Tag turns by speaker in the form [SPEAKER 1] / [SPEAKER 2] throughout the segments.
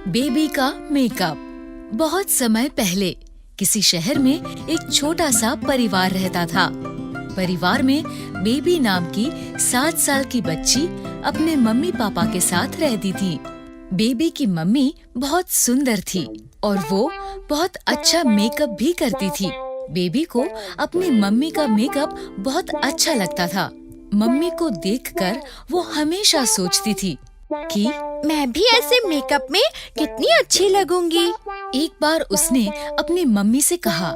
[SPEAKER 1] Baby का makeup. बहुत समय पहले किसी शहर में एक छोटा सा परिवार रहता था। परिवार में बेबी नाम की 7 साल की बच्ची अपने मम्मी पापा के साथ रहती थी। बेबी की मम्मी बहुत सुंदर थी और वो बहुत अच्छा मेकअप भी करती थी। बेबी को अपनी मम्मी का मेकअप बहुत अच्छा लगता था। मम्मी को देखकर वो हमेशा सोचती थी कि
[SPEAKER 2] मैं भी ऐसे मेकअप में कितनी अच्छी लगूंगी।
[SPEAKER 1] एक बार उसने अपनी मम्मी से कहा,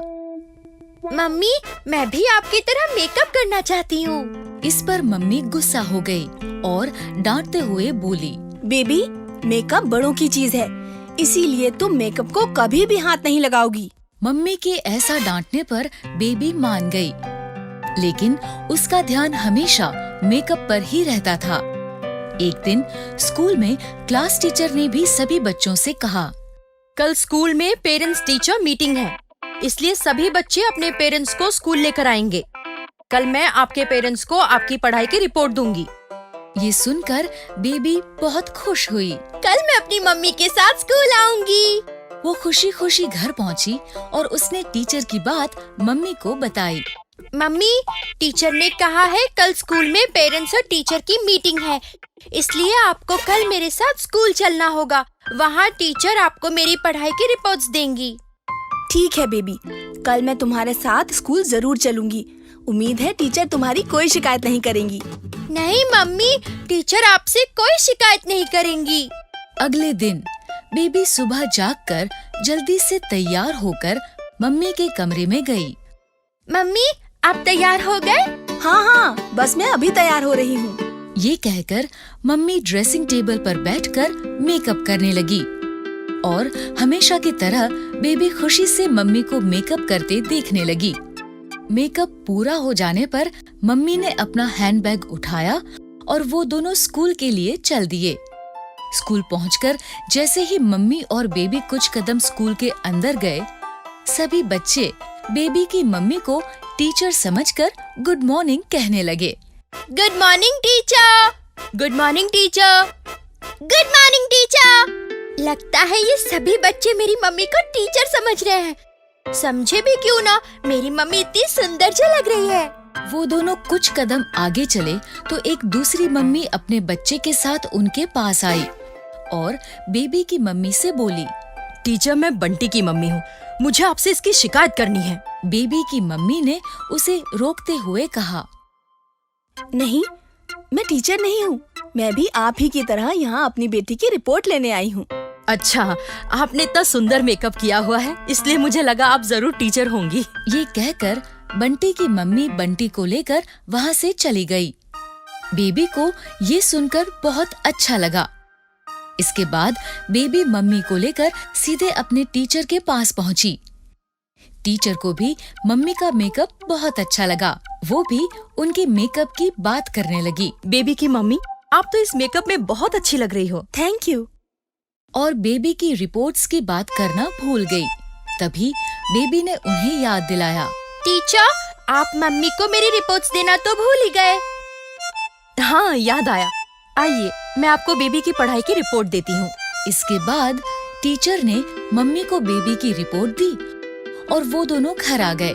[SPEAKER 2] मम्मी, मैं भी आपकी तरह मेकअप करना चाहती हूँ।
[SPEAKER 1] इस पर मम्मी गुस्सा हो गई और डांटते हुए बोली,
[SPEAKER 3] बेबी, मेकअप बड़ों की चीज है, इसीलिए तुम मेकअप को कभी भी हाथ नहीं लगाओगी।
[SPEAKER 1] मम्मी के ऐसा डांटने पर बेबी मान गई, लेकिन उसका ध्यान हमेशा मेकअप पर ही रहता था। एक दिन स्कूल में क्लास टीचर ने भी सभी बच्चों से कहा,
[SPEAKER 2] कल स्कूल में पेरेंट्स टीचर मीटिंग है, इसलिए सभी बच्चे अपने पेरेंट्स को स्कूल लेकर आएंगे। कल मैं आपके पेरेंट्स को आपकी पढ़ाई की रिपोर्ट दूंगी।
[SPEAKER 1] ये सुनकर बेबी बहुत खुश हुई।
[SPEAKER 2] कल मैं अपनी मम्मी के साथ स्कूल आऊंगी।
[SPEAKER 1] वो खुशी खुशी घर पहुंची और उसने टीचर की बात मम्मी को बताई।
[SPEAKER 2] मम्मी, टीचर ने कहा है कल स्कूल में पेरेंट्स और टीचर की मीटिंग है, इसलिए आपको कल मेरे साथ स्कूल चलना होगा। वहाँ टीचर आपको मेरी पढ़ाई की रिपोर्ट्स देंगी।
[SPEAKER 3] ठीक है बेबी, कल मैं तुम्हारे साथ स्कूल जरूर चलूंगी। उम्मीद है टीचर तुम्हारी कोई शिकायत नहीं करेंगी।
[SPEAKER 2] नहीं मम्मी, टीचर आपसे कोई शिकायत नहीं करेंगी।
[SPEAKER 1] अगले दिन बेबी सुबह जागकर जल्दी से तैयार होकर मम्मी के कमरे में गई।
[SPEAKER 2] मम्मी, आप तैयार हो गए?
[SPEAKER 3] हाँ, बस मैं अभी तैयार हो रही हूँ।
[SPEAKER 1] ये कहकर मम्मी ड्रेसिंग टेबल पर बैठकर मेकअप करने लगी और हमेशा की तरह बेबी खुशी से मम्मी को मेकअप करते देखने लगी। मेकअप पूरा हो जाने पर मम्मी ने अपना हैंडबैग उठाया और वो दोनों स्कूल के लिए चल दिए। स्कूल पहुंचकर जैसे ही मम्मी और बेबी कुछ कदम स्कूल के अंदर गए, सभी बच्चे बेबी की मम्मी को टीचर समझकर गुड मॉर्निंग कहने लगे।
[SPEAKER 2] Good morning teacher, good morning teacher, good morning teacher. लगता है ये सभी बच्चे मेरी मम्मी को टीचर समझ रहे हैं। समझे भी क्यों ना, मेरी मम्मी इतनी सुंदर जो लग रही है।
[SPEAKER 1] वो दोनों कुछ कदम आगे चले तो एक दूसरी मम्मी अपने बच्चे के साथ उनके पास आई और बेबी की मम्मी से बोली,
[SPEAKER 2] टीचर, मैं बंटी की मम्मी हूँ, मुझे आपसे इसकी शिकायत करनी है।
[SPEAKER 1] बेबी की मम्मी ने उसे रोकते हुए कहा,
[SPEAKER 3] नहीं, मैं टीचर नहीं हूँ। मैं भी आप ही की तरह यहाँ अपनी बेटी की रिपोर्ट लेने आई हूँ।
[SPEAKER 2] अच्छा, आपने इतना सुंदर मेकअप किया हुआ है, इसलिए मुझे लगा आप जरूर टीचर होंगी।
[SPEAKER 1] ये कहकर बंटी की मम्मी बंटी को लेकर वहाँ से चली गई। बेबी को ये सुनकर बहुत अच्छा लगा। इसके बाद बेबी मम्मी को लेकर सीधे अपने टीचर के पास पहुँची। टीचर को भी मम्मी का मेकअप बहुत अच्छा लगा। वो भी उनके मेकअप की बात करने लगी।
[SPEAKER 2] बेबी की मम्मी, आप तो इस मेकअप में बहुत अच्छी लग रही हो।
[SPEAKER 3] Thank you.
[SPEAKER 1] और बेबी की रिपोर्ट्स की बात करना भूल गई। तभी बेबी ने उन्हें याद दिलाया,
[SPEAKER 2] टीचर, आप मम्मी को मेरी रिपोर्ट्स देना तो भूल ही गए। हाँ, याद आया। आइए, मैं आपको बेबी की पढ़ाई की रिपोर्ट देती हूँ।
[SPEAKER 1] इसके बाद टीचर ने मम्मी को बेबी की रिपोर्ट दी और वो दोनों घर आ गए।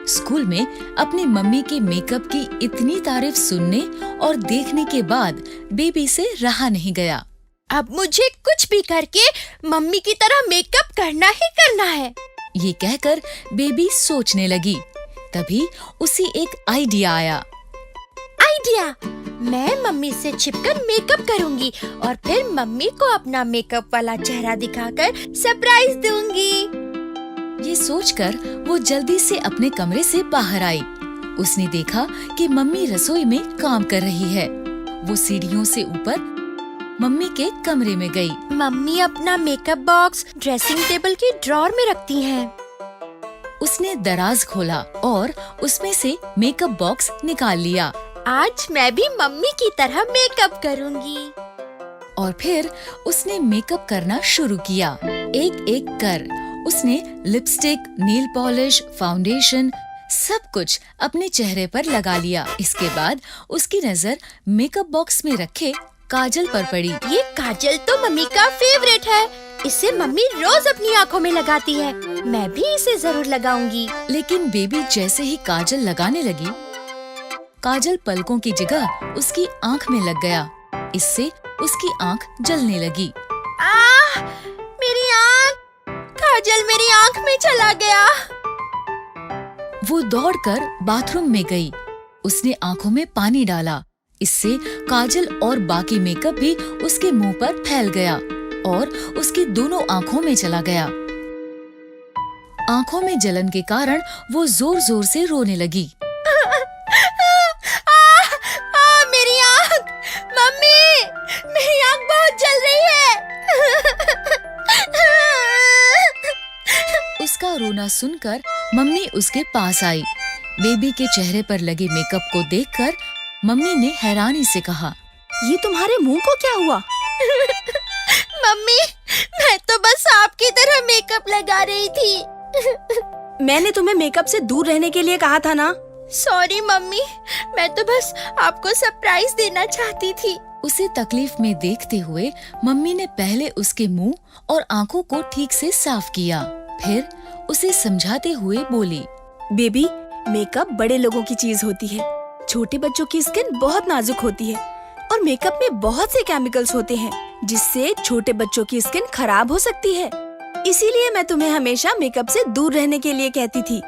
[SPEAKER 1] स्कूल में अपनी मम्मी के मेकअप की इतनी तारीफ सुनने और देखने के बाद बेबी से रहा नहीं गया।
[SPEAKER 2] अब मुझे कुछ भी करके मम्मी की तरह मेकअप करना ही करना है।
[SPEAKER 1] ये कहकर बेबी सोचने लगी। तभी उसे एक आइडिया आया।
[SPEAKER 2] आइडिया, मैं मम्मी से छिपकर मेकअप करूंगी और फिर मम्मी को अपना मेकअप वाला चेहरा दिखाकर सरप्राइज दूंगी।
[SPEAKER 1] ये सोचकर वो जल्दी से अपने कमरे से बाहर आई। उसने देखा कि मम्मी रसोई में काम कर रही है। वो सीढ़ियों से ऊपर मम्मी के कमरे में गई।
[SPEAKER 2] मम्मी अपना मेकअप बॉक्स ड्रेसिंग टेबल की ड्रॉर में रखती हैं।
[SPEAKER 1] उसने दराज खोला और उसमें से मेकअप बॉक्स निकाल लिया।
[SPEAKER 2] आज मैं भी मम्मी की तरह मेकअप करूंगी।
[SPEAKER 1] और फिर उसने मेकअप करना शुरू किया। एक एक कर उसने लिपस्टिक, नेल पॉलिश, फाउंडेशन सब कुछ अपने चेहरे पर लगा लिया। इसके बाद उसकी नजर मेकअप बॉक्स में रखे काजल पर पड़ी।
[SPEAKER 2] ये काजल तो मम्मी का फेवरेट है। इसे मम्मी रोज अपनी आँखों में लगाती है। मैं भी इसे जरूर लगाऊंगी।
[SPEAKER 1] लेकिन बेबी जैसे ही काजल लगाने लगी, काजल पलकों की जगह उसकी आँख में लग गया। इससे उसकी आँख जलने लगी।
[SPEAKER 2] आह! मेरी आँख! काजल मेरी आँख में चला गया।
[SPEAKER 1] वो दौड़कर बाथरूम में गई। उसने आँखों में पानी डाला। इससे काजल और बाकी मेकअप भी उसके मुंह पर फैल गया और उसकी दोनों आँखों में चला गया। आँखों में जलन के कारण वो जोर जोर से रोने लगी।
[SPEAKER 2] मेरी आँख! मम्मी! मेरी आँख बहुत जल रही है।
[SPEAKER 1] उसका रोना सुनकर मम्मी उसके पास आई। बेबी के चेहरे पर लगे मेकअप को देखकर मम्मी ने हैरानी से कहा,
[SPEAKER 3] ये तुम्हारे मुंह को क्या हुआ?
[SPEAKER 2] मम्मी, मैं तो बस आपकी तरह मेकअप लगा रही थी।
[SPEAKER 3] मैंने तुम्हें मेकअप से दूर रहने के लिए कहा था ना।
[SPEAKER 2] सॉरी मम्मी, मैं तो बस आपको सरप्राइज देना चाहती थी।
[SPEAKER 1] उसे तकलीफ में देखते हुए मम्मी ने पहले उसके मुंह और आँखों को ठीक से साफ किया। फिर उसे समझाते हुए बोली,
[SPEAKER 3] बेबी, मेकअप बड़े लोगों की चीज होती है। छोटे बच्चों की स्किन बहुत नाजुक होती है और मेकअप में बहुत से केमिकल्स होते हैं जिससे छोटे बच्चों की स्किन खराब हो सकती है। इसीलिए मैं तुम्हें हमेशा मेकअप से दूर रहने के लिए कहती थी।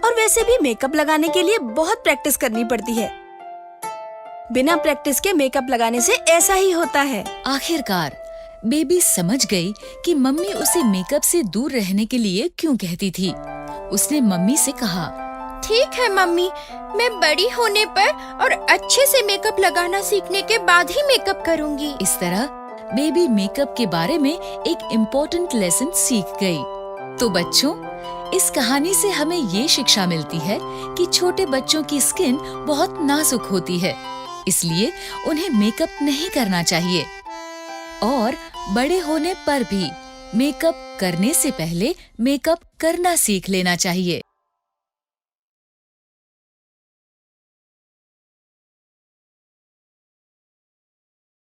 [SPEAKER 3] और वैसे भी मेकअप लगाने के लिए बहुत प्रैक्टिस करनी पड़ती है। बिना प्रैक्टिस के मेकअप लगाने से ऐसा ही होता है।
[SPEAKER 1] आखिरकार बेबी समझ गई कि मम्मी उसे मेकअप से दूर रहने के लिए क्यों कहती थी। उसने मम्मी से कहा,
[SPEAKER 2] ठीक है मम्मी, मैं बड़ी होने पर और अच्छे से मेकअप लगाना सीखने के बाद ही मेकअप करूंगी।
[SPEAKER 1] इस तरह बेबी मेकअप के बारे में एक इम्पोर्टेंट लेसन सीख गई। तो बच्चों, इस कहानी से हमें ये शिक्षा मिलती है कि छोटे बच्चों की स्किन बहुत नाजुक होती है, इसलिए उन्हें मेकअप नहीं करना चाहिए। और बड़े होने पर भी मेकअप करने से पहले मेकअप करना सीख लेना चाहिए।